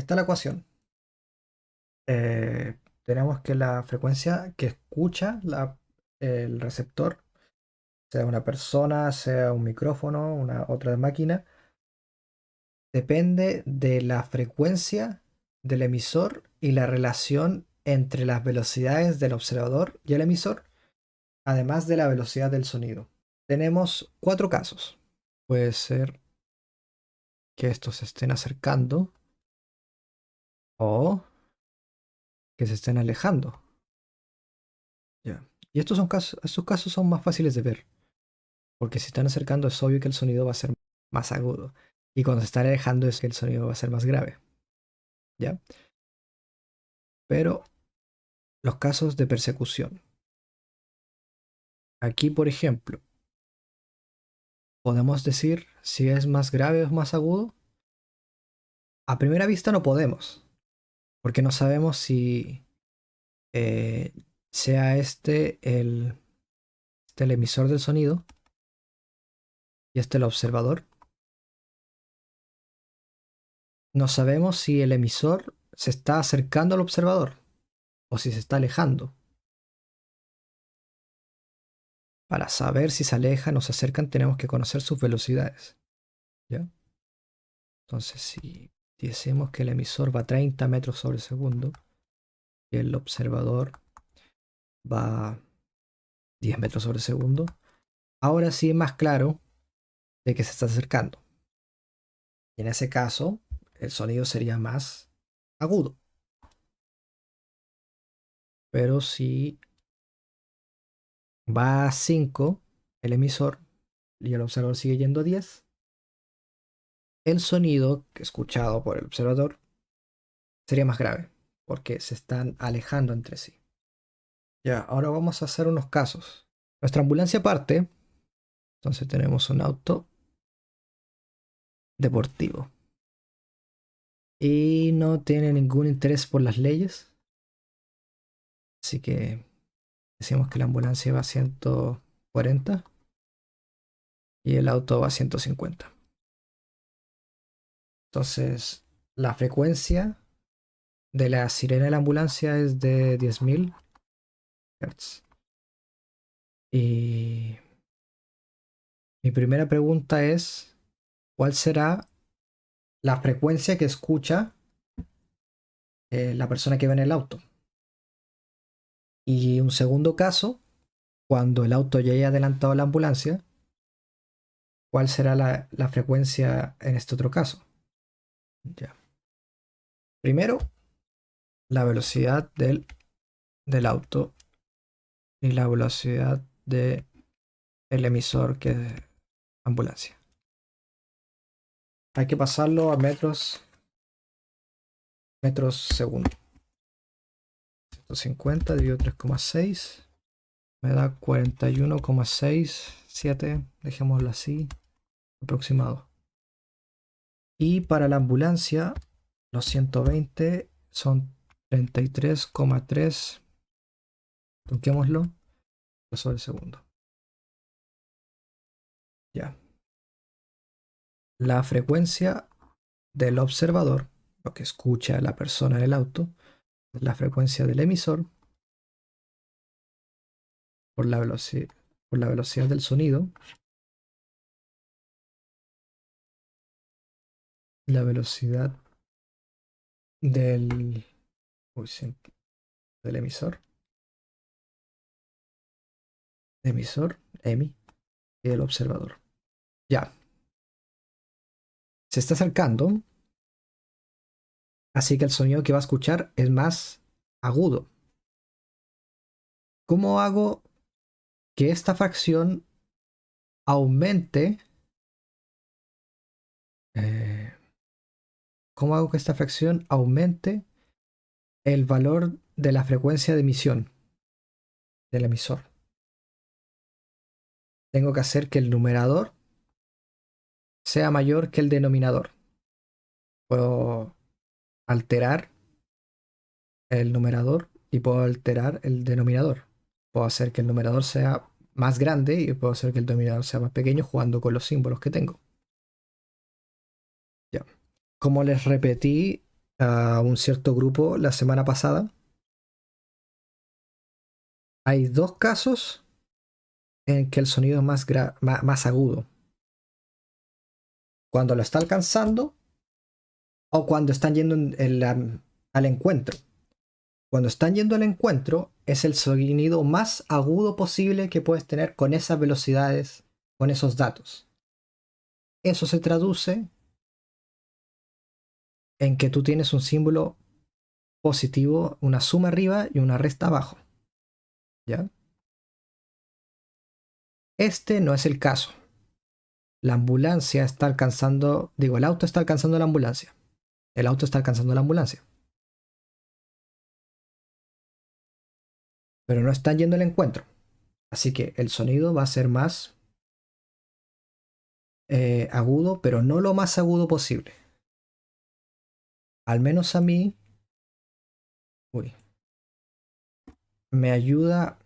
está la ecuación. Tenemos que la frecuencia que escucha el receptor, sea una persona, sea un micrófono, una otra máquina, depende de la frecuencia del emisor y la relación entre las velocidades del observador y el emisor, además de la velocidad del sonido. Tenemos cuatro casos. Puede ser que estos se estén acercando o que se estén alejando. Ya. Y estos casos son más fáciles de ver, porque si están acercando es obvio que el sonido va a ser más agudo. Y cuando se están alejando es que el sonido va a ser más grave. ¿Ya? Pero los casos de persecución. Aquí, por ejemplo, ¿podemos decir si es más grave o más agudo? A primera vista no podemos, porque no sabemos si eh, sea el emisor del sonido y el observador. No sabemos si el emisor se está acercando al observador o si se está alejando. Para saber si se alejan o se acercan tenemos que conocer sus velocidades. ¿Ya? Entonces, si decimos que el emisor va a 30 metros sobre segundo y el observador va a 10 metros sobre segundo, ahora sí es más claro de que se está acercando. Y en ese caso, el sonido sería más agudo. Pero si va a 5 el emisor y el observador sigue yendo a 10, el sonido escuchado por el observador sería más grave, porque se están alejando entre sí. Ya, ahora vamos a hacer unos casos. Nuestra ambulancia parte, entonces tenemos un auto deportivo y no tiene ningún interés por las leyes, así que decimos que la ambulancia va a 140 y el auto va a 150. Entonces, la frecuencia de la sirena de la ambulancia es de 10.000 Hz. Y mi primera pregunta es, ¿cuál será la frecuencia que escucha la persona que va en el auto? Y un segundo caso, cuando el auto ya haya adelantado a la ambulancia, ¿cuál será la frecuencia en este otro caso? Ya. Primero, la velocidad del auto y la velocidad del emisor que es ambulancia. Hay que pasarlo a metros segundo. 150 dividido 3,6 me da 41,67, dejémoslo así, aproximado. Y para la ambulancia, los 120 son 33,3, toquémoslo, sobre el segundo. Ya. La frecuencia del observador, lo que escucha la persona en el auto, es la frecuencia del emisor por la velocidad del sonido, la velocidad del, uy, sí, del emisor, y del observador. Ya, se está acercando, así que el sonido que va a escuchar es más agudo. ¿Cómo hago que esta fracción aumente? eh, ¿Cómo hago que esta fracción aumente el valor de la frecuencia de emisión del emisor? Tengo que hacer que el numerador sea mayor que el denominador. Puedo alterar el numerador y puedo alterar el denominador. Puedo hacer que el numerador sea más grande y puedo hacer que el denominador sea más pequeño jugando con los símbolos que tengo. Ya. Como les repetí a un cierto grupo la semana pasada, hay dos casos en que el sonido es más agudo. Cuando lo está alcanzando o cuando están yendo al encuentro. Cuando están yendo al encuentro es el sonido más agudo posible que puedes tener con esas velocidades, con esos datos. Eso se traduce en que tú tienes un símbolo positivo, una suma arriba y una resta abajo. ¿Ya? Este no es el caso. La ambulancia está alcanzando, digo, el auto está alcanzando la ambulancia. El auto está alcanzando la ambulancia. Pero no están yendo al encuentro. Así que el sonido va a ser más agudo, pero no lo más agudo posible. Al menos a mí, uy, me ayuda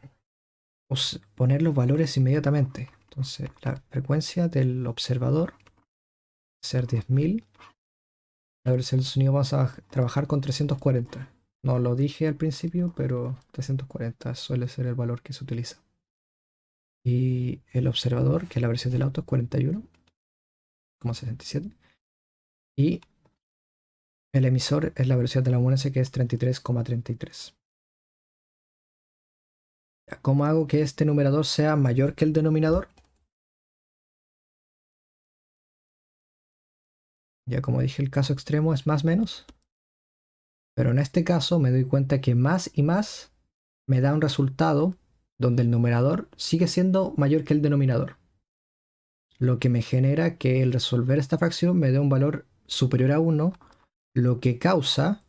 poner los valores inmediatamente. Entonces, la frecuencia del observador va a ser 10.000. La velocidad del sonido vamos a trabajar con 340. No lo dije al principio, pero 340 suele ser el valor que se utiliza. Y el observador, que es la versión del auto, es 41,67. Y el emisor es la velocidad de la ambulancia, que es 33,33. ¿Cómo hago que este numerador sea mayor que el denominador? Ya como dije, el caso extremo es más menos. Pero en este caso me doy cuenta que más y más me da un resultado donde el numerador sigue siendo mayor que el denominador. Lo que me genera que el resolver esta fracción me dé un valor superior a 1, lo que causa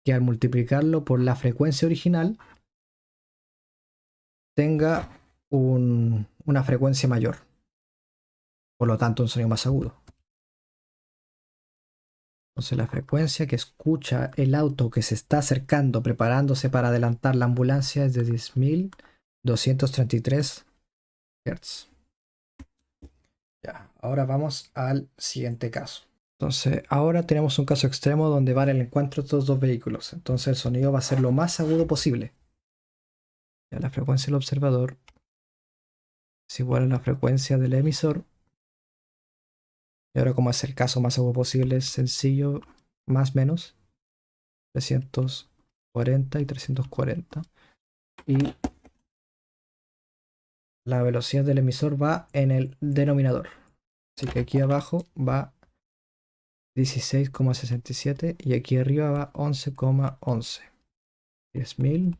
que al multiplicarlo por la frecuencia original tenga una frecuencia mayor. Por lo tanto, un sonido más agudo. Entonces la frecuencia que escucha el auto que se está acercando, preparándose para adelantar la ambulancia, es de 10.233 Hz. Ya, ahora vamos al siguiente caso. Entonces, ahora tenemos un caso extremo donde van al encuentro estos dos vehículos. Entonces el sonido va a ser lo más agudo posible. Ya, la frecuencia del observador es igual a la frecuencia del emisor. Y ahora, como es el caso más agudo posible, es sencillo, más menos 340 y 340. Y la velocidad del emisor va en el denominador. Así que aquí abajo va 16,67 y aquí arriba va 11,11. 10.000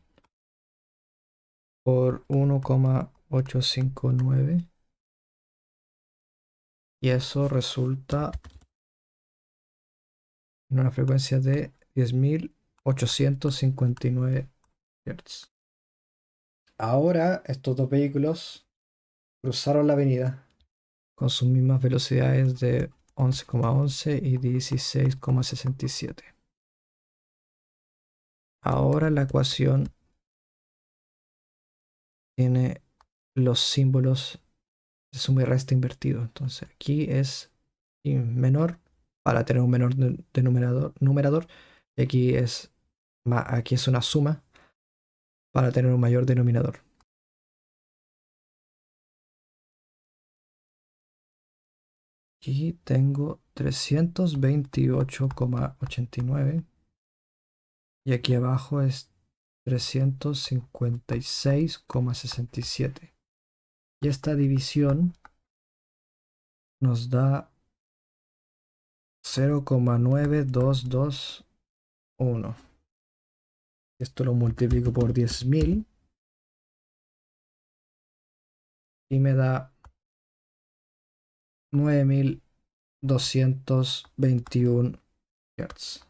por 1,859. Y eso resulta en una frecuencia de 10.859 Hz. Ahora estos dos vehículos cruzaron la avenida con sus mismas velocidades de 11,11 y 16,67. Ahora la ecuación tiene los símbolos de suma y resta invertido. Entonces aquí es menor para tener un menor numerador, y aquí es una suma para tener un mayor denominador. Aquí tengo 328,89 y aquí abajo es 356,67. Y esta división nos da 0,9221. Esto lo multiplico por 10.000 y me da 9.221 Hz.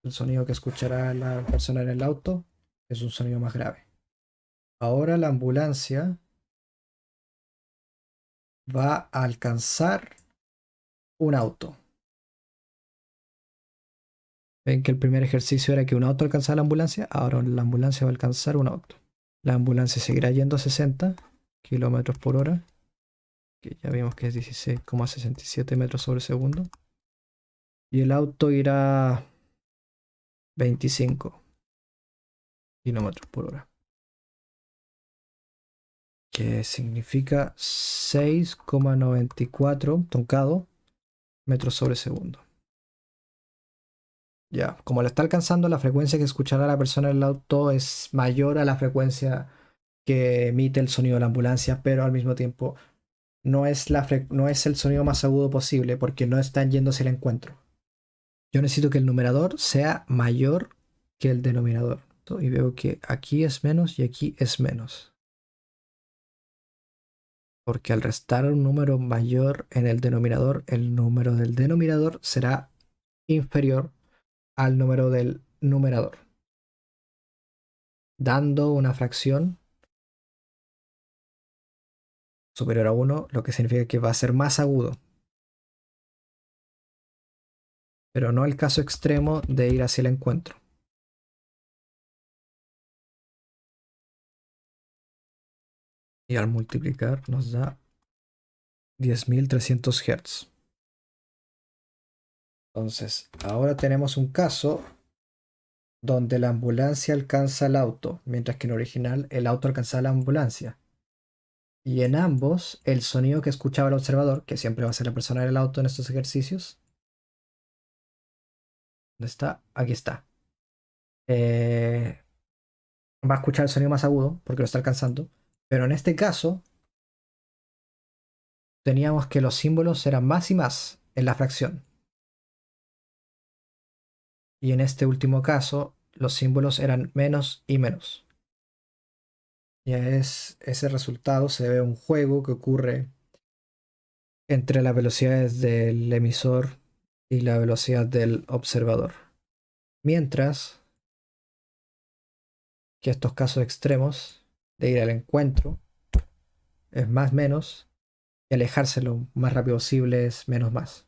El sonido que escuchará la persona en el auto es un sonido más grave. Ahora la ambulancia va a alcanzar un auto. Ven que el primer ejercicio era que un auto alcanzara la ambulancia. Ahora la ambulancia va a alcanzar un auto. La ambulancia seguirá yendo a 60 kilómetros por hora, que ya vimos que es 16,67 metros sobre segundo. Y el auto irá 25 kilómetros por hora, que significa 6,94 truncado metros sobre segundo. Ya, como le está alcanzando, la frecuencia que escuchará la persona en el auto es mayor a la frecuencia que emite el sonido de la ambulancia, pero al mismo tiempo no es el sonido más agudo posible porque no están yendo hacia el encuentro. Yo necesito que el numerador sea mayor que el denominador. Y veo que aquí es menos y aquí es menos. Porque al restar un número mayor en el denominador, el número del denominador será inferior al número del numerador, dando una fracción superior a 1, lo que significa que va a ser más agudo. Pero no el caso extremo de ir hacia el encuentro. Y al multiplicar nos da 10.300 Hz. Entonces, ahora tenemos un caso donde la ambulancia alcanza el auto, mientras que en original el auto alcanzaba la ambulancia. Y en ambos, el sonido que escuchaba el observador, que siempre va a ser la persona del auto en estos ejercicios, ¿dónde está? Aquí está. Eh, Va a escuchar el sonido más agudo porque lo está alcanzando. Pero en este caso, teníamos que los símbolos eran más y más en la fracción. Y en este último caso, los símbolos eran menos y menos. Y es ese resultado se ve un juego que ocurre entre las velocidades del emisor y la velocidad del observador. Mientras que estos casos extremos de ir al encuentro es más menos y alejarse lo más rápido posible es menos más.